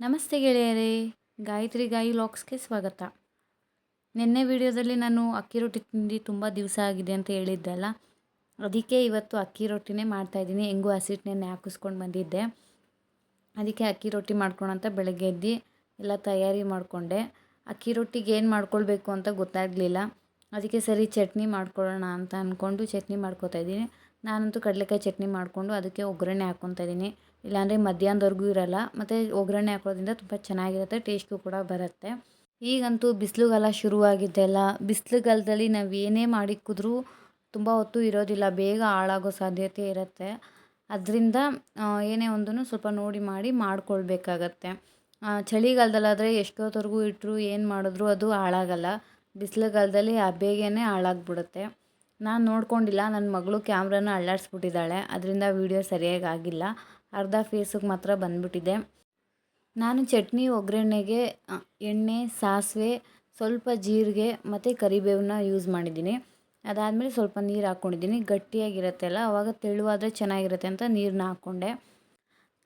ನಮಸ್ತೆ ಗೆಳೆಯರೇ, ಗಾಯತ್ರಿ ಗಾಯಿ ಲಾಕ್ಸ್ಗೆ ಸ್ವಾಗತ. ನಿನ್ನೆ ವಿಡಿಯೋದಲ್ಲಿ ನಾನು ಅಕ್ಕಿ ರೊಟ್ಟಿ ತಿಂದು ತುಂಬ ದಿವಸ ಆಗಿದೆ ಅಂತ ಹೇಳಿದ್ದೆಲ್ಲ, ಅದಕ್ಕೆ ಇವತ್ತು ಅಕ್ಕಿ ರೊಟ್ಟಿನೇ ಮಾಡ್ತಾಯಿದ್ದೀನಿ. ಹೆಂಗೂ ಹಸಿಟ್ಟು ನೆನ್ನೆ ಹಾಕಿಸ್ಕೊಂಡು ಬಂದಿದ್ದೆ, ಅದಕ್ಕೆ ಅಕ್ಕಿ ರೊಟ್ಟಿ ಮಾಡ್ಕೊಳ ಅಂತ ಬೆಳಗ್ಗೆ ಎದ್ದು ಎಲ್ಲ ತಯಾರಿ ಮಾಡಿಕೊಂಡೆ. ಅಕ್ಕಿ ರೊಟ್ಟಿಗೆ ಏನು ಮಾಡ್ಕೊಳ್ಬೇಕು ಅಂತ ಗೊತ್ತಾಗಲಿಲ್ಲ, ಅದಕ್ಕೆ ಸರಿ ಚಟ್ನಿ ಮಾಡ್ಕೊಳ್ಳೋಣ ಅಂತ ಅಂದ್ಕೊಂಡು ಚಟ್ನಿ ಮಾಡ್ಕೊತಾ ಇದ್ದೀನಿ. ನಾನಂತೂ ಕಡಲೆಕಾಯಿ ಚಟ್ನಿ ಮಾಡಿಕೊಂಡು ಅದಕ್ಕೆ ಒಗ್ಗರಣೆ ಹಾಕ್ಕೊತಾ ಇದ್ದೀನಿ. ಇಲ್ಲಾಂದರೆ ಮಧ್ಯಾಹ್ನದವರೆಗೂ ಇರಲ್ಲ, ಮತ್ತು ಒಗ್ಗರಣೆ ಹಾಕೋದ್ರಿಂದ ತುಂಬ ಚೆನ್ನಾಗಿರುತ್ತೆ, ಟೇಸ್ಟು ಕೂಡ ಬರುತ್ತೆ. ಈಗಂತೂ ಬಿಸಿಲುಗಾಲ ಶುರುವಾಗಿದ್ದೆಲ್ಲ, ಬಿಸಿಲುಗಾಲದಲ್ಲಿ ನಾವು ಏನೇ ಮಾಡಿಕ್ಕಿದ್ರೂ ತುಂಬ ಹೊತ್ತು ಇರೋದಿಲ್ಲ, ಬೇಗ ಹಾಳಾಗೋ ಸಾಧ್ಯತೆ ಇರುತ್ತೆ. ಅದರಿಂದ ಏನೇ ಒಂದೂ ಸ್ವಲ್ಪ ನೋಡಿ ಮಾಡಿ ಮಾಡ್ಕೊಳ್ಬೇಕಾಗತ್ತೆ. ಚಳಿಗಾಲದಲ್ಲಾದರೆ ಎಷ್ಟೊತ್ತವರೆಗೂ ಇಟ್ಟರು ಏನು ಮಾಡಿದ್ರು ಅದು ಹಾಳಾಗಲ್ಲ. ಬಿಸಿಲುಗಾಲದಲ್ಲಿ ಬೇಗನೆ ಹಾಳಾಗ್ಬಿಡುತ್ತೆ. ನಾನು ನೋಡ್ಕೊಂಡಿಲ್ಲ, ನನ್ನ ಮಗಳು ಕ್ಯಾಮ್ರಾನ ಅಳ್ಳಾಡಿಸ್ಬಿಟ್ಟಿದ್ದಾಳೆ, ಅದರಿಂದ ವೀಡಿಯೋ ಸರಿಯಾಗಿ ಆಗಿಲ್ಲ. ಅರ್ಧ ಫೇಸಿಗೆ ಮಾತ್ರ ಬಂದ್ಬಿಟ್ಟಿದೆ. ನಾನು ಚಟ್ನಿ ಒಗ್ಗರಣೆಗೆ ಎಣ್ಣೆ, ಸಾಸಿವೆ, ಸ್ವಲ್ಪ ಜೀರಿಗೆ ಮತ್ತು ಕರಿಬೇವನ್ನ ಯೂಸ್ ಮಾಡಿದ್ದೀನಿ. ಅದಾದಮೇಲೆ ಸ್ವಲ್ಪ ನೀರು ಹಾಕ್ಕೊಂಡಿದ್ದೀನಿ. ಗಟ್ಟಿಯಾಗಿರುತ್ತೆಲ್ಲ ಆವಾಗ ತೆಳುವಾದರೆ ಚೆನ್ನಾಗಿರುತ್ತೆ ಅಂತ ನೀರನ್ನ ಹಾಕ್ಕೊಂಡೆ.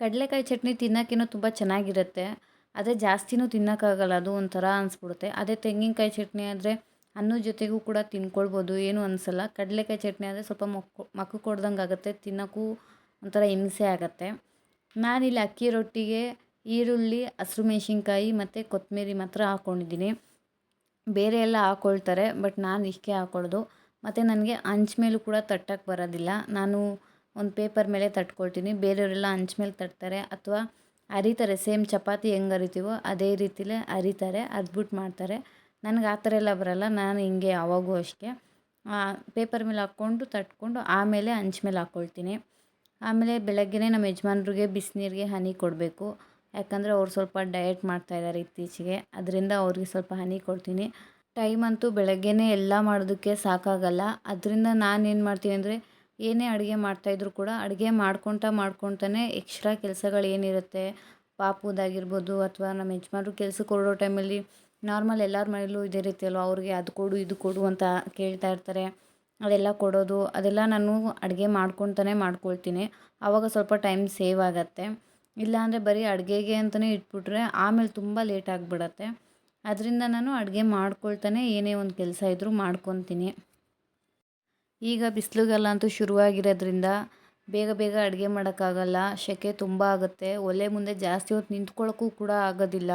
ಕಡಲೆಕಾಯಿ ಚಟ್ನಿ ತಿನ್ನೋಕ್ಕೇನೋ ತುಂಬ ಚೆನ್ನಾಗಿರುತ್ತೆ, ಅದೇ ಜಾಸ್ತಿನೂ ತಿನ್ನೋಕ್ಕಾಗಲ್ಲ, ಅದು ಒಂಥರ ಅನಿಸ್ಬಿಡುತ್ತೆ. ಅದೇ ತೆಂಗಿನಕಾಯಿ ಚಟ್ನಿ ಆದರೆ ಅನ್ನದ ಜೊತೆಗೂ ಕೂಡ ತಿನ್ಕೊಳ್ಬೋದು, ಏನೂ ಅನಿಸಲ್ಲ. ಕಡಲೆಕಾಯಿ ಚಟ್ನಿ ಆದರೆ ಸ್ವಲ್ಪ ಮಕ್ಕಕ್ಕೆ ಹೊಡ್ದಂಗೆ ಆಗುತ್ತೆ, ತಿನ್ನೋಕ್ಕೂ ಒಂಥರ ಹಿಂಸೆ ಆಗುತ್ತೆ. ನಾನಿಲ್ಲಿ ಅಕ್ಕಿ ರೊಟ್ಟಿಗೆ ಈರುಳ್ಳಿ, ಹಸಿರು ಮೆಣಸಿನ್ಕಾಯಿ ಮತ್ತು ಕೊತ್ತಂಬರಿ ಮಾತ್ರ ಹಾಕ್ಕೊಂಡಿದ್ದೀನಿ. ಬೇರೆ ಎಲ್ಲ ಹಾಕ್ಕೊಳ್ತಾರೆ, ಬಟ್ ನಾನು ಇಷ್ಟೇ ಹಾಕ್ಕೊಳ್ಳೋದು. ಮತ್ತು ನನಗೆ ಹಂಚ್ ಮೇಲೂ ಕೂಡ ತಟ್ಟಕ್ಕೆ ಬರೋದಿಲ್ಲ, ನಾನು ಒಂದು ಪೇಪರ್ ಮೇಲೆ ತಟ್ಕೊಳ್ತೀನಿ. ಬೇರೆಯವರೆಲ್ಲ ಹಂಚ್ ಮೇಲೆ ತಟ್ತಾರೆ ಅಥವಾ ಅರಿತಾರೆ, ಸೇಮ್ ಚಪಾತಿ ಹೆಂಗೆ ಅರಿತೀವೋ ಅದೇ ರೀತಿಲೇ ಅರಿತಾರೆ, ಅದ್ಬಿಟ್ಟು ಮಾಡ್ತಾರೆ. ನನಗೆ ಆ ಥರ ಎಲ್ಲ ಬರೋಲ್ಲ, ನಾನು ಹಿಂಗೆ ಯಾವಾಗೂ ಅಷ್ಟೇ ಪೇಪರ್ ಮೇಲೆ ಹಾಕ್ಕೊಂಡು ತಟ್ಕೊಂಡು ಆಮೇಲೆ ಹಂಚ್ ಮೇಲೆ ಹಾಕ್ಕೊಳ್ತೀನಿ. ಆಮೇಲೆ ಬೆಳಗ್ಗೆನೇ ನಮ್ಮ ಯಜಮಾನ್ರಿಗೆ ಬಿಸಿನೀರಿಗೆ ಹನಿ ಕೊಡಬೇಕು, ಯಾಕಂದರೆ ಅವ್ರು ಸ್ವಲ್ಪ ಡಯಟ್ ಮಾಡ್ತಾಯಿದ್ದಾರೆ ಇತ್ತೀಚೆಗೆ, ಅದರಿಂದ ಅವ್ರಿಗೆ ಸ್ವಲ್ಪ ಹನಿ ಕೊಡ್ತೀನಿ. ಟೈಮ್ ಅಂತೂ ಬೆಳಗ್ಗೆನೇ ಎಲ್ಲ ಮಾಡೋದಕ್ಕೆ ಸಾಕಾಗಲ್ಲ, ಅದರಿಂದ ನಾನೇನು ಮಾಡ್ತೀನಿ ಅಂದರೆ ಏನೇ ಅಡುಗೆ ಮಾಡ್ತಾಯಿದ್ರು ಕೂಡ ಅಡುಗೆ ಮಾಡ್ಕೊತಾನೆ ಎಕ್ಸ್ಟ್ರಾ ಕೆಲಸಗಳು ಏನಿರುತ್ತೆ, ಪಾಪುದಾಗಿರ್ಬೋದು ಅಥವಾ ನಮ್ಮ ಯಜಮಾನ್ರು ಕೆಲ್ಸಕ್ಕೆ ಹೊರಡೋ ಟೈಮಲ್ಲಿ ನಾರ್ಮಲ್ ಎಲ್ಲರ ಮನೇಲೂ ಇದೇ ರೀತಿ ಅಲ್ವ, ಅವ್ರಿಗೆ ಅದು ಕೊಡು ಇದು ಕೊಡು ಅಂತ ಕೇಳ್ತಾ ಇರ್ತಾರೆ, ಅದೆಲ್ಲ ಕೊಡೋದು, ಅದೆಲ್ಲ ನಾನು ಅಡುಗೆ ಮಾಡ್ಕೊತಾನೆ ಮಾಡ್ಕೊಳ್ತೀನಿ. ಆವಾಗ ಸ್ವಲ್ಪ ಟೈಮ್ ಸೇವ್ ಆಗುತ್ತೆ. ಇಲ್ಲಾಂದರೆ ಬರೀ ಅಡುಗೆಗೆ ಅಂತಲೇ ಇಟ್ಬಿಟ್ರೆ ಆಮೇಲೆ ತುಂಬ ಲೇಟ್ ಆಗಿಬಿಡತ್ತೆ. ಅದರಿಂದ ನಾನು ಅಡುಗೆ ಮಾಡ್ಕೊಳ್ತಾನೆ ಏನೇ ಒಂದು ಕೆಲಸ ಇದ್ದರೂ ಮಾಡ್ಕೊತೀನಿ. ಈಗ ಬಿಸಿಲುಗಾಲ ಅಂತೂ ಶುರುವಾಗಿರೋದ್ರಿಂದ ಬೇಗ ಬೇಗ ಅಡುಗೆ ಮಾಡೋಕ್ಕಾಗಲ್ಲ, ಸೆಕೆ ತುಂಬ ಆಗುತ್ತೆ, ಒಲೆ ಮುಂದೆ ಜಾಸ್ತಿ ಹೊತ್ತು ನಿಂತ್ಕೊಳ್ಳೋಕ್ಕೂ ಕೂಡ ಆಗೋದಿಲ್ಲ.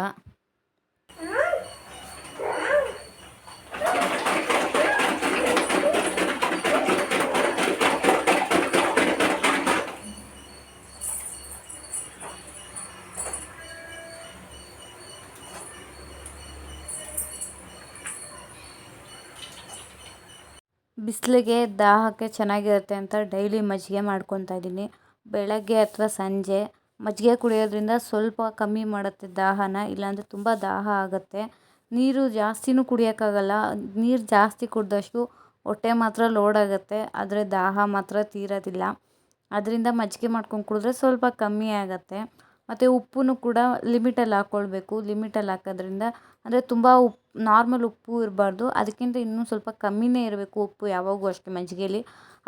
ಬಿಸಿಲಿಗೆ ದಾಹಕ್ಕೆ ಚೆನ್ನಾಗಿರುತ್ತೆ ಅಂತ ಡೈಲಿ ಮಜ್ಜಿಗೆ ಮಾಡ್ಕೊತಾ ಇದ್ದೀನಿ. ಬೆಳಗ್ಗೆ ಅಥವಾ ಸಂಜೆ ಮಜ್ಜಿಗೆ ಕುಡಿಯೋದ್ರಿಂದ ಸ್ವಲ್ಪ ಕಮ್ಮಿ ಮಾಡುತ್ತೆ ದಾಹನ, ಇಲ್ಲಾಂದರೆ ತುಂಬ ದಾಹ ಆಗುತ್ತೆ. ನೀರು ಜಾಸ್ತಿನೂ ಕುಡಿಯೋಕ್ಕಾಗಲ್ಲ, ನೀರು ಜಾಸ್ತಿ ಕುಡಿದಷ್ಟು ಹೊಟ್ಟೆ ಮಾತ್ರ ಲೋಡ್ ಆಗುತ್ತೆ, ಆದರೆ ದಾಹ ಮಾತ್ರ ತೀರೋದಿಲ್ಲ. ಅದರಿಂದ ಮಜ್ಜಿಗೆ ಮಾಡ್ಕೊಂಡು ಕುಡಿದ್ರೆ ಸ್ವಲ್ಪ ಕಮ್ಮಿ ಆಗುತ್ತೆ. ಮತ್ತು ಉಪ್ಪು ಕೂಡ ಲಿಮಿಟಲ್ಲಿ ಹಾಕ್ಕೊಳ್ಬೇಕು, ಲಿಮಿಟಲ್ಲಿ ಹಾಕೋದ್ರಿಂದ ಅಂದರೆ ತುಂಬ ನಾರ್ಮಲ್ ಉಪ್ಪು ಇರಬಾರ್ದು, ಅದಕ್ಕಿಂತ ಇನ್ನೂ ಸ್ವಲ್ಪ ಕಮ್ಮಿನೇ ಇರಬೇಕು ಉಪ್ಪು ಯಾವಾಗೂ ಅಷ್ಟೇ ಮಜ್ಜಿಗೆಯಲ್ಲಿ,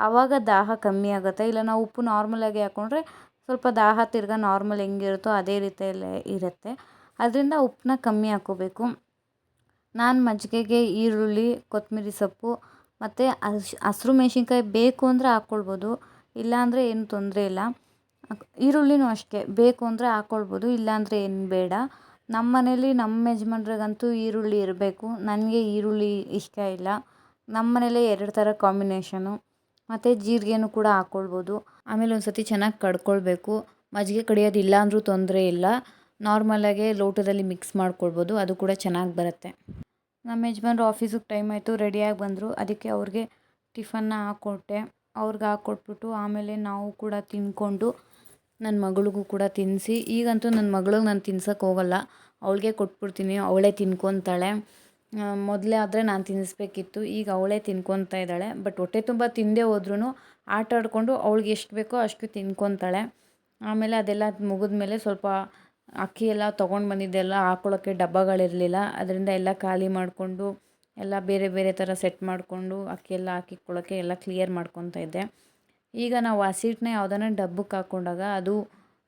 ಆವಾಗ ದಾಹ ಕಮ್ಮಿ ಆಗುತ್ತೆ. ಇಲ್ಲ ನಾವು ಉಪ್ಪು ನಾರ್ಮಲಾಗಿ ಹಾಕ್ಕೊಂಡ್ರೆ ಸ್ವಲ್ಪ ದಾಹ ತಿರ್ಗಾ ನಾರ್ಮಲ್ ಹೆಂಗಿರುತ್ತೋ ಅದೇ ರೀತಿಯಲ್ಲೇ ಇರುತ್ತೆ, ಅದರಿಂದ ಉಪ್ಪನ್ನ ಕಮ್ಮಿ ಹಾಕ್ಕೋಬೇಕು. ನಾನು ಮಜ್ಜಿಗೆಗೆ ಈರುಳ್ಳಿ, ಕೊತ್ತಂಬರಿ ಸೊಪ್ಪು ಮತ್ತು ಹಸಿರು ಮೆಣಸಿನ್ಕಾಯಿ ಬೇಕು ಅಂದರೆ ಹಾಕ್ಕೊಳ್ಬೋದು, ಇಲ್ಲಾಂದರೆ ಏನು ತೊಂದರೆ ಇಲ್ಲ. ಈರುಳ್ಳಿನೂ ಅಷ್ಟೇ, ಬೇಕು ಅಂದರೆ ಹಾಕ್ಕೊಳ್ಬೋದು, ಇಲ್ಲಾಂದರೆ ಏನು ಬೇಡ. ನಮ್ಮ ಮನೇಲಿ ನಮ್ಮ ಯಜಮಾನ್ರಿಗಂತೂ ಈರುಳ್ಳಿ ಇರಬೇಕು, ನನಗೆ ಈರುಳ್ಳಿ ಇಷ್ಟ ಇಲ್ಲ. ನಮ್ಮ ಮನೇಲೇ 2 ಥರ ಕಾಂಬಿನೇಷನು, ಮತ್ತು ಜೀರಿಗೆನೂ ಕೂಡ ಹಾಕ್ಕೊಳ್ಬೋದು. ಆಮೇಲೆ ಒಂದು ಸತಿ ಚೆನ್ನಾಗಿ ಕಡ್ಕೊಳ್ಬೇಕು. ಮಜ್ಜಿಗೆ ಕಡಿಯೋದಿಲ್ಲ ಅಂದರೂ ತೊಂದರೆ ಇಲ್ಲ, ನಾರ್ಮಲಾಗೆ ಲೋಟದಲ್ಲಿ ಮಿಕ್ಸ್ ಮಾಡ್ಕೊಳ್ಬೋದು, ಅದು ಕೂಡ ಚೆನ್ನಾಗಿ ಬರುತ್ತೆ. ನಮ್ಮ ಯಜಮಾನ್ರು ಆಫೀಸಿಗೆ ಟೈಮ್ ಆಯಿತು, ರೆಡಿಯಾಗಿ ಬಂದರು, ಅದಕ್ಕೆ ಅವ್ರಿಗೆ ಟಿಫನ್ನ ಹಾಕ್ಕೊಟ್ಟೆ. ಅವ್ರಿಗೆ ಹಾಕ್ಕೊಟ್ಬಿಟ್ಟು ಆಮೇಲೆ ನಾವು ಕೂಡ ತಿಂದ್ಕೊಂಡು ನನ್ನ ಮಗಳಿಗೂ ಕೂಡ ತಿನ್ನಿಸಿ, ಈಗಂತೂ ನನ್ನ ಮಗಳಿಗೆ ನಾನು ತಿನ್ಸೋಕ್ಕೆ ಹೋಗಲ್ಲ, ಅವಳಿಗೆ ಕೊಟ್ಬಿಡ್ತೀನಿ, ಅವಳೇ ತಿನ್ಕೊತಾಳೆ. ಮೊದಲೇ ಆದರೆ ನಾನು ತಿನ್ನಿಸ್ಬೇಕಿತ್ತು, ಈಗ ಅವಳೇ ತಿನ್ಕೊತಾ ಇದ್ದಾಳೆ. ಬಟ್ ಹೊಟ್ಟೆ ತುಂಬ ತಿಂದೇ ಹೋದ್ರೂ ಆಟ ಆಡಿಕೊಂಡು ಅವಳಿಗೆ ಎಷ್ಟು ಬೇಕೋ ಅಷ್ಟು ತಿನ್ಕೊತಾಳೆ. ಆಮೇಲೆ ಅದೆಲ್ಲ ಮುಗಿದ್ಮೇಲೆ ಸ್ವಲ್ಪ ಅಕ್ಕಿ ಎಲ್ಲ ತೊಗೊಂಡು ಬಂದಿದ್ದೆಲ್ಲ ಹಾಕ್ಕೊಳ್ಳೋಕ್ಕೆ ಡಬ್ಬಗಳಿರಲಿಲ್ಲ, ಅದರಿಂದ ಎಲ್ಲ ಖಾಲಿ ಮಾಡಿಕೊಂಡು ಎಲ್ಲ ಬೇರೆ ಬೇರೆ ಥರ ಸೆಟ್ ಮಾಡಿಕೊಂಡು ಅಕ್ಕಿ ಎಲ್ಲ ಹಾಕಿಕ್ಕೊಳ್ಳೋಕ್ಕೆ ಎಲ್ಲ ಕ್ಲಿಯರ್ ಮಾಡ್ಕೊತಾ ಇದ್ದೆ. ಈಗ ನಾವು ಹಸಿಟ್ಟನ್ನ ಯಾವುದನ್ನ ಡಬ್ಬಕ್ಕೆ ಹಾಕ್ಕೊಂಡಾಗ ಅದು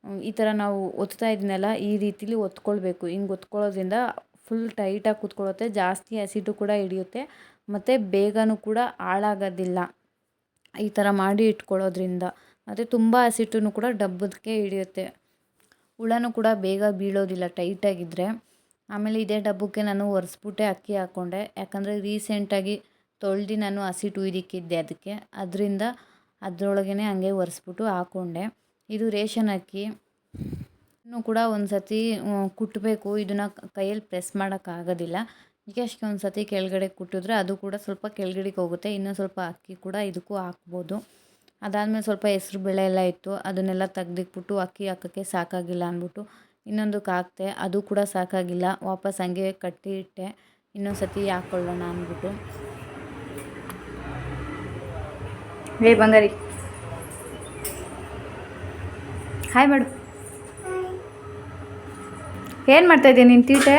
ಈ ಥರ ನಾವು ಒತ್ತಾ ಇದ್ದೀನಲ್ಲ ಈ ರೀತಿಲಿ ಒತ್ಕೊಳ್ಬೇಕು. ಹಿಂಗೆ ಒತ್ಕೊಳ್ಳೋದ್ರಿಂದ ಫುಲ್ ಟೈಟಾಗಿ ಕೂತ್ಕೊಳ್ಳುತ್ತೆ, ಜಾಸ್ತಿ ಹಸಿಟ್ಟು ಕೂಡ ಹಿಡಿಯುತ್ತೆ ಮತ್ತು ಬೇಗನೂ ಕೂಡ ಹಾಳಾಗೋದಿಲ್ಲ ಈ ಥರ ಮಾಡಿ ಇಟ್ಕೊಳ್ಳೋದ್ರಿಂದ. ಮತ್ತು ತುಂಬ ಹಸಿಟ್ಟನ್ನು ಕೂಡ ಡಬ್ಬಕ್ಕೆ ಹಿಡಿಯುತ್ತೆ, ಹುಳನೂ ಕೂಡ ಬೇಗ ಬೀಳೋದಿಲ್ಲ ಟೈಟಾಗಿದ್ದರೆ. ಆಮೇಲೆ ಇದೇ ಡಬ್ಬಕ್ಕೆ ನಾನು ಒರೆಸ್ಬಿಟ್ಟೆ ಅಕ್ಕಿ ಹಾಕ್ಕೊಂಡೆ, ಯಾಕಂದರೆ ರೀಸೆಂಟಾಗಿ ತೊಳ್ದು ನಾನು ಹಸಿಟ್ಟು ಉಯ್ದಿಕ್ಕಿದ್ದೆ ಅದಕ್ಕೆ, ಅದರಿಂದ ಅದರೊಳಗೇ ಹಂಗೆ ಒರೆಸ್ಬಿಟ್ಟು ಹಾಕ್ಕೊಂಡೆ. ಇದು ರೇಷನ್ ಅಕ್ಕಿ ಇನ್ನೂ ಕೂಡ ಒಂದು ಸತಿ ಕುಟ್ಟಬೇಕು, ಇದನ್ನು ಕೈಯಲ್ಲಿ ಪ್ರೆಸ್ ಮಾಡೋಕ್ಕಾಗೋದಿಲ್ಲ. ಜಸ್ಟ್ ಒಂದು ಸತಿ ಕೆಳಗಡೆ ಕುಟ್ಟಿದ್ರೆ ಅದು ಕೂಡ ಸ್ವಲ್ಪ ಕೆಳಗಡೆಗೆ ಹೋಗುತ್ತೆ. ಇನ್ನೂ ಸ್ವಲ್ಪ ಅಕ್ಕಿ ಕೂಡ ಇದಕ್ಕೂ ಹಾಕ್ಬೋದು. ಅದಾದಮೇಲೆ ಸ್ವಲ್ಪ ಹೆಸ್ರು ಬೇಳೆ ಎಲ್ಲ ಇತ್ತು, ಅದನ್ನೆಲ್ಲ ತೆಗ್ದಿಕ್ಬಿಟ್ಟು ಅಕ್ಕಿ ಹಾಕೋಕ್ಕೆ ಸಾಕಾಗಿಲ್ಲ ಅಂದ್ಬಿಟ್ಟು ಇನ್ನೊಂದಕ್ಕೆ ಹಾಕ್ತೆ, ಅದು ಕೂಡ ಸಾಕಾಗಿಲ್ಲ, ವಾಪಸ್ ಹಂಗೆ ಕಟ್ಟಿ ಇಟ್ಟೆ, ಇನ್ನೊಂದು ಸತಿ ಹಾಕ್ಕೊಳ್ಳೋಣ ಅಂದ್ಬಿಟ್ಟು. ಹೇ ಬಂಗಾರಿ, ಹಾಯ್ ಮಾಡು. ಏನು ಮಾಡ್ತಾಯಿದ್ಯಾ ನೀನು? ತೀಟೆ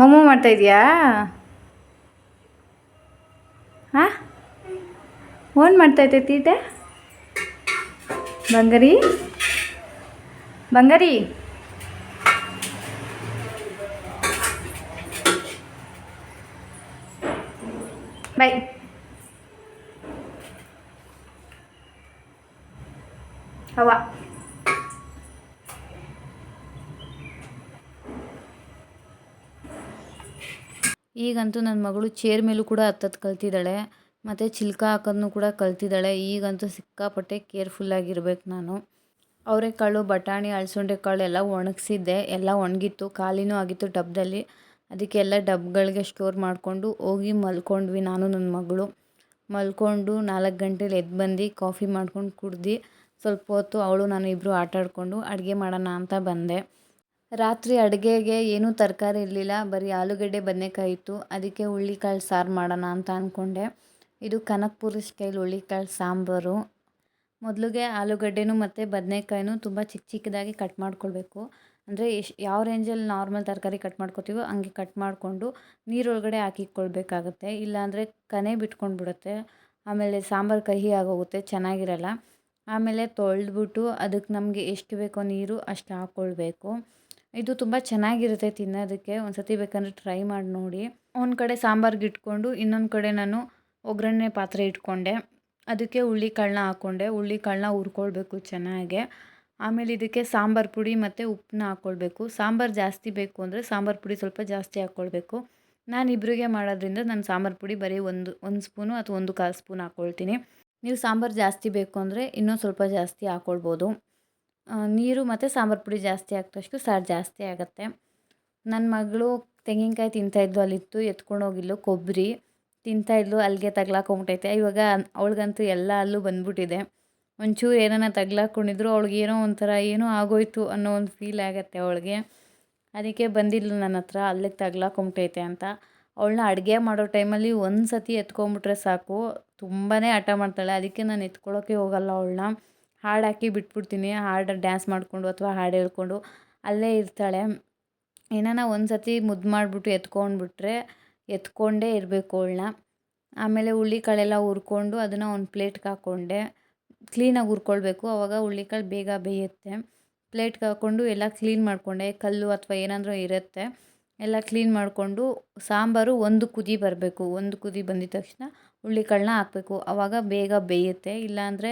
ಮಮ್ಮು ಮಾಡ್ತಾಯಿದ್ಯಾ? ಹಾಂ, ಓನ್ ಮಾಡ್ತಾಯಿದ್ದೆ ತೀಟೆ? ಬಂಗಾರಿ ಬಂಗಾರಿ, ಬೈ. ಹವಾ ಈಗಂತೂ ನನ್ನ ಮಗಳು ಚೇರ್ ಮೇಲೂ ಕೂಡ ಹತ್ತೋದು ಕಲ್ತಿದ್ದಾಳೆ, ಮತ್ತು ಚಿಲ್ಕ ಹಾಕೋದನ್ನು ಕೂಡ ಕಲ್ತಿದ್ದಾಳೆ. ಈಗಂತೂ ಸಿಕ್ಕಾಪಟ್ಟೆ ಕೇರ್ಫುಲ್ಲಾಗಿರ್ಬೇಕು ನಾನು. ಅವರೆಕಾಳು, ಬಟಾಣಿ, ಅಲಸಂಡೆ ಕಾಳು ಎಲ್ಲ ಒಣಗಿಸಿದ್ದೆ, ಎಲ್ಲ ಒಣಗಿತ್ತು, ಖಾಲಿನೂ ಆಗಿತ್ತು ಡಬ್ಬದಲ್ಲಿ. ಅದಕ್ಕೆಲ್ಲ ಡಬ್ಗಳಿಗೆ ಸ್ಟೋರ್ ಮಾಡಿಕೊಂಡು ಹೋಗಿ ಮಲ್ಕೊಂಡ್ವಿ ನಾನು ನನ್ನ ಮಗಳು. ಮಲ್ಕೊಂಡು 4 ಗಂಟೆಲಿ ಎದ್ದು ಬಂದು ಕಾಫಿ ಮಾಡ್ಕೊಂಡು ಕುಡ್ದು ಸ್ವಲ್ಪ ಹೊತ್ತು ಅವಳು ನಾನು ಇಬ್ಬರು ಆಟ ಆಡಿಕೊಂಡು ಅಡುಗೆ ಮಾಡೋಣ ಅಂತ ಬಂದೆ. ರಾತ್ರಿ ಅಡುಗೆಗೆ ಏನೂ ತರಕಾರಿ ಇರಲಿಲ್ಲ, ಬರೀ ಆಲೂಗಡ್ಡೆ ಬದನೆಕಾಯಿ ಇತ್ತು. ಅದಕ್ಕೆ ಹುಳ್ಳಿಕಾಳು ಸಾರು ಮಾಡೋಣ ಅಂತ ಅಂದ್ಕೊಂಡೆ. ಇದು ಕನಕಪುರಿ ಸ್ಟೈಲ್ ಹುಳ್ಳಿಕಾಳು ಸಾಂಬಾರು. ಮೊದಲಿಗೆ ಆಲೂಗಡ್ಡೆನೂ ಮತ್ತು ಬದನೆಕಾಯಿನೂ ತುಂಬ ಚಿಕ್ಕ ಚಿಕ್ಕದಾಗಿ ಕಟ್ ಮಾಡ್ಕೊಳ್ಬೇಕು. ಅಂದರೆ ಯಾವ ರೇಂಜಲ್ಲಿ ನಾರ್ಮಲ್ ತರಕಾರಿ ಕಟ್ ಮಾಡ್ಕೊತೀವೋ ಹಂಗೆ ಕಟ್ ಮಾಡಿಕೊಂಡು ನೀರೊಳಗಡೆ ಹಾಕಿಕ್ಕೊಳ್ಬೇಕಾಗತ್ತೆ, ಇಲ್ಲಾಂದರೆ ಕನೆ ಬಿಟ್ಕೊಂಡು ಬಿಡುತ್ತೆ, ಆಮೇಲೆ ಸಾಂಬಾರು ಕಹಿ ಆಗೋಗುತ್ತೆ, ಚೆನ್ನಾಗಿರಲ್ಲ. ಆಮೇಲೆ ತೊಳೆದ್ಬಿಟ್ಟು ಅದಕ್ಕೆ ನಮಗೆ ಎಷ್ಟು ಬೇಕೋ ನೀರು ಅಷ್ಟು ಹಾಕ್ಕೊಳ್ಬೇಕು. ಇದು ತುಂಬ ಚೆನ್ನಾಗಿರುತ್ತೆ ತಿನ್ನೋದಕ್ಕೆ, ಒಂದು ಸತಿ ಬೇಕಂದರೆ ಟ್ರೈ ಮಾಡಿ ನೋಡಿ. ಒಂದು ಕಡೆ ಸಾಂಬಾರಿಗೆ ಇಟ್ಕೊಂಡು ಇನ್ನೊಂದು ಕಡೆ ನಾನು ಒಗ್ಗರಣೆ ಪಾತ್ರೆ ಇಟ್ಕೊಂಡೆ, ಅದಕ್ಕೆ ಹುಳ್ಳಿಕಾಳನ್ನ ಹಾಕ್ಕೊಂಡೆ. ಹುಳ್ಳಿಕಾಳನ್ನ ಹುರ್ಕೊಳ್ಬೇಕು ಚೆನ್ನಾಗೆ. ಆಮೇಲೆ ಇದಕ್ಕೆ ಸಾಂಬಾರು ಪುಡಿ ಮತ್ತು ಉಪ್ಪನ್ನ ಹಾಕ್ಕೊಳ್ಬೇಕು. ಸಾಂಬಾರು ಜಾಸ್ತಿ ಬೇಕು ಅಂದರೆ ಸಾಂಬಾರು ಪುಡಿ ಸ್ವಲ್ಪ ಜಾಸ್ತಿ ಹಾಕ್ಕೊಳ್ಬೇಕು. ನಾನು ಇಬ್ಬರಿಗೆ ಮಾಡೋದ್ರಿಂದ ನಾನು ಸಾಂಬಾರು ಪುಡಿ ಬರೀ ಒಂದು ಸ್ಪೂನು ಅಥವಾ 1/4 ಸ್ಪೂನ್ ಹಾಕ್ಕೊಳ್ತೀನಿ. ನೀವು ಸಾಂಬಾರು ಜಾಸ್ತಿ ಬೇಕು ಅಂದರೆ ಇನ್ನೂ ಸ್ವಲ್ಪ ಜಾಸ್ತಿ ಹಾಕ್ಕೊಳ್ಬೋದು. ನೀರು ಮತ್ತು ಸಾಂಬಾರು ಪುಡಿ ಜಾಸ್ತಿ ಹಾಕಿದಷ್ಟು ಸಾರು ಜಾಸ್ತಿ ಆಗುತ್ತೆ. ನನ್ನ ಮಗಳು ತೆಂಗಿನಕಾಯಿ ತಿಂತಾಯಿದ್ಲು, ಅಲ್ಲಿತ್ತು, ಎತ್ಕೊಂಡು ಹೋಗಿದ್ಲು. ಕೊಬ್ಬರಿ ತಿಂತಾಯಿದ್ಲು, ಅಲ್ಲಿಗೆ ತಗ್ಲಾಕೊಂಬಿಟ್ಟೈತೆ. ಇವಾಗ ಅವಳಿಗಂತೂ ಎಲ್ಲ ಅಲ್ಲೂ ಬಂದ್ಬಿಟ್ಟಿದೆ. ಒಂಚೂರು ಏನಾನ ತಗ್ಲಾಕೊಂಡಿದ್ರು ಅವಳಿಗೆ ಏನೋ ಒಂಥರ ಏನೋ ಆಗೋಯ್ತು ಅನ್ನೋ ಒಂದು ಫೀಲ್ ಆಗುತ್ತೆ ಅವಳಿಗೆ. ಅದಕ್ಕೆ ಬಂದಿದ್ಲು ನನ್ನ ಹತ್ರ, ಅಲ್ಲಿಗೆ ತಗ್ಲಾಕೊಂಬಿಟ್ಟೈತೆ ಅಂತ. ಅವಳನ್ನ ಅಡುಗೆ ಮಾಡೋ ಟೈಮಲ್ಲಿ ಒಂದು ಸತಿ ಎತ್ಕೊಂಬಿಟ್ರೆ ಸಾಕು, ತುಂಬಾ ಹಠ ಮಾಡ್ತಾಳೆ. ಅದಕ್ಕೆ ನಾನು ಎತ್ಕೊಳ್ಳೋಕ್ಕೆ ಹೋಗಲ್ಲ ಅವಳನ್ನ, ಹಾಡು ಹಾಕಿ ಬಿಟ್ಬಿಡ್ತೀನಿ. ಹಾಡು ಡ್ಯಾನ್ಸ್ ಮಾಡಿಕೊಂಡು ಅಥವಾ ಹಾಡು ಹೇಳ್ಕೊಂಡು ಅಲ್ಲೇ ಇರ್ತಾಳೆ. ಏನಾನ ಒಂದು ಸತಿ ಮುದ್ದು ಮಾಡಿಬಿಟ್ಟು ಎತ್ಕೊಂಡ್ಬಿಟ್ರೆ ಎತ್ಕೊಂಡೇ ಇರಬೇಕು ಅವಳನ್ನ. ಆಮೇಲೆ ಹುಳ್ಳಿಕಾಳೆಲ್ಲ ಹುರ್ಕೊಂಡು ಅದನ್ನು ಒಂದು ಪ್ಲೇಟ್ಗೆ ಹಾಕ್ಕೊಂಡೆ. ಕ್ಲೀನಾಗಿ ಹುರ್ಕೊಳ್ಬೇಕು, ಆವಾಗ ಹುಳ್ಳಿಕಾಳು ಬೇಗ ಬೇಯುತ್ತೆ. ಪ್ಲೇಟ್ಗೆ ಹಾಕ್ಕೊಂಡು ಎಲ್ಲ ಕ್ಲೀನ್ ಮಾಡಿಕೊಂಡೆ, ಕಲ್ಲು ಅಥವಾ ಏನಾದರೂ ಇರುತ್ತೆ ಎಲ್ಲ ಕ್ಲೀನ್ ಮಾಡಿಕೊಂಡು. ಸಾಂಬಾರು ಒಂದು ಕುದಿ ಬರಬೇಕು, ಒಂದು ಕುದಿ ಬಂದಿದ ತಕ್ಷಣ ಹುಳ್ಳಿಕಾಳನ್ನ ಹಾಕಬೇಕು, ಆವಾಗ ಬೇಗ ಬೇಯುತ್ತೆ. ಇಲ್ಲಾಂದರೆ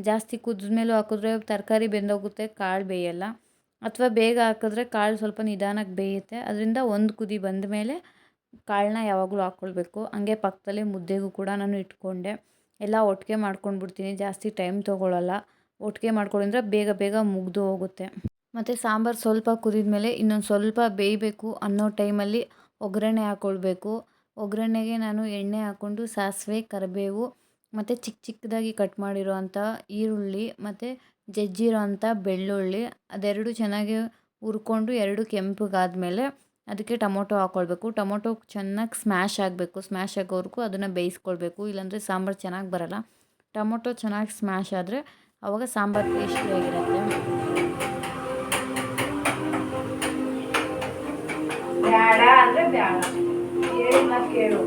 ಜಾಸ್ತಿ ಕುದಿದ್ಮೇಲೂ ಹಾಕಿದ್ರೆ ತರಕಾರಿ ಬೆಂದೋಗುತ್ತೆ, ಕಾಳು ಬೇಯಲ್ಲ. ಅಥವಾ ಬೇಗ ಹಾಕಿದ್ರೆ ಕಾಳು ಸ್ವಲ್ಪ ನಿಧಾನಕ್ಕೆ ಬೇಯುತ್ತೆ. ಅದರಿಂದ ಒಂದು ಕುದಿ ಬಂದ ಮೇಲೆ ಕಾಳನ್ನ ಯಾವಾಗಲೂ ಹಾಕ್ಕೊಳ್ಬೇಕು. ಹಂಗೆ ಪಕ್ಕದಲ್ಲೇ ಮುದ್ದೆಗೂ ಕೂಡ ನಾನು ಇಟ್ಕೊಂಡೆ. ಎಲ್ಲ ಒಟ್ಟಿಗೆ ಮಾಡ್ಕೊಂಡ್ಬಿಡ್ತೀನಿ, ಜಾಸ್ತಿ ಟೈಮ್ ತೊಗೊಳ್ಳಲ್ಲ. ಒಟ್ಟಿಗೆ ಮಾಡ್ಕೊಳ್ಳಿಂದ್ರೆ ಬೇಗ ಬೇಗ ಮುಗಿದು ಹೋಗುತ್ತೆ. ಮತ್ತು ಸಾಂಬಾರು ಸ್ವಲ್ಪ ಕುದಿದ ಮೇಲೆ ಇನ್ನೊಂದು ಸ್ವಲ್ಪ ಬೇಯಬೇಕು ಅನ್ನೋ ಟೈಮಲ್ಲಿ ಒಗ್ಗರಣೆ ಹಾಕ್ಕೊಳ್ಬೇಕು. ಒಗ್ಗರಣೆಗೆ ನಾನು ಎಣ್ಣೆ ಹಾಕ್ಕೊಂಡು ಸಾಸಿವೆ, ಕರಿಬೇವು ಮತ್ತು ಚಿಕ್ಕ ಚಿಕ್ಕದಾಗಿ ಕಟ್ ಮಾಡಿರೋ ಅಂಥ ಈರುಳ್ಳಿ ಮತ್ತು ಜಜ್ಜಿರೋ ಅಂಥ ಬೆಳ್ಳುಳ್ಳಿ ಅದೆರಡು ಚೆನ್ನಾಗಿ ಹುರ್ಕೊಂಡು ಎರಡು ಕೆಂಪಗಾದ್ಮೇಲೆ ಅದಕ್ಕೆ ಟೊಮೊಟೊ ಹಾಕ್ಕೊಳ್ಬೇಕು. ಟೊಮೊಟೊ ಚೆನ್ನಾಗಿ ಸ್ಮ್ಯಾಶ್ ಆಗಬೇಕು, ಸ್ಮ್ಯಾಶ್ ಆಗೋವರೆಗೂ ಅದನ್ನು ಬೇಯಿಸ್ಕೊಳ್ಬೇಕು, ಇಲ್ಲಾಂದರೆ ಸಾಂಬಾರು ಚೆನ್ನಾಗಿ ಬರೋಲ್ಲ. ಟೊಮೊಟೊ ಚೆನ್ನಾಗಿ ಸ್ಮ್ಯಾಶ್ ಆದರೆ ಆವಾಗ ಸಾಂಬಾರು ಟೇಸ್ಟಿಯಾಗಿರುತ್ತೆ. ಬೇಡ ಅಂದರೆ ಬೇಡ, ಹೇಳಿದ ಮಾತು ಕೇಳು,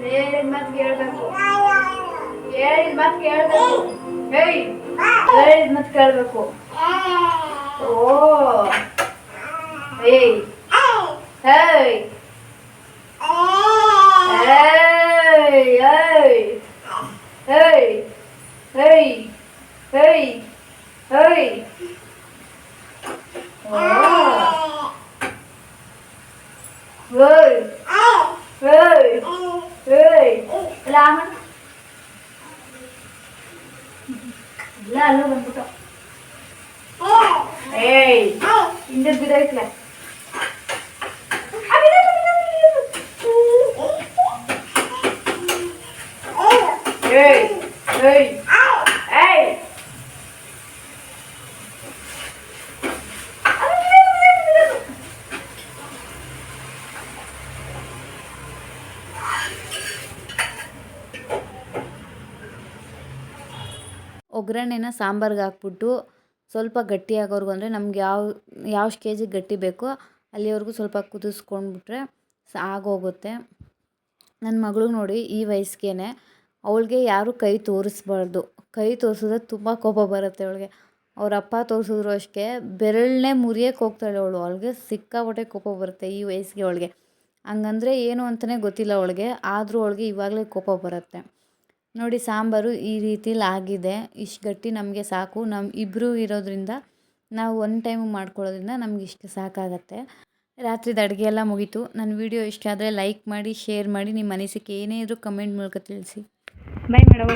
ಹೇಳಿದ ಮಾತು ಕೇಳಬೇಕು, ಹೇಳಿದ ಮಾತು ಕೇಳಬೇಕು. ಹೇಯ್ ಮತ್ತೆ ಕೇಳಬೇಕು. ಓ ಏಯ್ ಹೇಯ್ ಏಯ್ ಏಯ್ ಏಯ್ ಏಯ್ ಏಯ್ ಏಯ್ ಓ ಏಯ್ ಏಯ್ ಏಯ್ ರಾಮ ಇಲ್ಲ ಅಲ್ಲೂ ಬಂದ್ಬಿಟ್ಟು ಏಯ್ ಹಿಂದೆ ಬಿದ್ದೈತ್ಲ ಏಯ್ ಏಯ್ ಏಯ್ ಒಗ್ಗರಣೆನ ಸಾಂಬಾರ್ಗೆ ಹಾಕ್ಬಿಟ್ಟು ಸ್ವಲ್ಪ ಗಟ್ಟಿಯಾಗೋರ್ಗು ಅಂದರೆ ನಮ್ಗೆ ಯಾವ ಸ್ಟೇಜಿಗೆ ಗಟ್ಟಿ ಬೇಕೋ ಅಲ್ಲಿವರೆಗೂ ಸ್ವಲ್ಪ ಕುದಿಸ್ಕೊಂಡ್ಬಿಟ್ರೆ ಆಗೋಗುತ್ತೆ. ನನ್ನ ಮಗಳು ನೋಡಿ ಈ ವಯಸ್ಸಿಗೆ ಅವಳಿಗೆ ಯಾರೂ ಕೈ ತೋರಿಸ್ಬಾರ್ದು. ಕೈ ತೋರಿಸಿದ್ರೆ ತುಂಬ ಕೋಪ ಬರುತ್ತೆ ಅವಳಿಗೆ. ಅವ್ರ ಅಪ್ಪ ತೋರಿಸಿದ್ರು ಅಷ್ಟೇ ಬೆರಳನ್ನೇ ಮುರಿಯೋಕ್ಕೆ ಹೋಗ್ತಾಳೆ ಅವಳು. ಅವಳಿಗೆ ಸಿಕ್ಕಾಪಟ್ಟೆ ಕೋಪ ಬರುತ್ತೆ ಈ ವಯಸ್ಸಿಗೆ ಅವಳಿಗೆ. ಹಂಗಂದರೆ ಏನು ಅಂತಲೇ ಗೊತ್ತಿಲ್ಲ ಅವಳಿಗೆ, ಆದರೂ ಅವಳಿಗೆ ಇವಾಗಲೇ ಕೋಪ ಬರುತ್ತೆ. ನೋಡಿ ಸಾಂಬಾರು ಈ ರೀತಿಲಿ ಆಗಿದೆ. ಇಷ್ಟು ಗಟ್ಟಿ ನಮಗೆ ಸಾಕು. ಇಬ್ಬರು ಇರೋದ್ರಿಂದ ನಾವು ಒನ್ ಟೈಮ್ ಮಾಡ್ಕೊಳ್ಳೋದ್ರಿಂದ ನಮ್ಗೆ ಇಷ್ಟು ಸಾಕಾಗತ್ತೆ. ರಾತ್ರಿದು ಅಡುಗೆ ಎಲ್ಲ ಮುಗೀತು. ನನ್ನ ವಿಡಿಯೋ ಇಷ್ಟ ಆದರೆ ಲೈಕ್ ಮಾಡಿ, ಶೇರ್ ಮಾಡಿ, ನಿಮ್ಮ ಅನಿಸಿಕೆ ಏನೇ ಇದ್ರೂ ಕಮೆಂಟ್ ಮೂಲಕ ತಿಳಿಸಿ. Bye madam.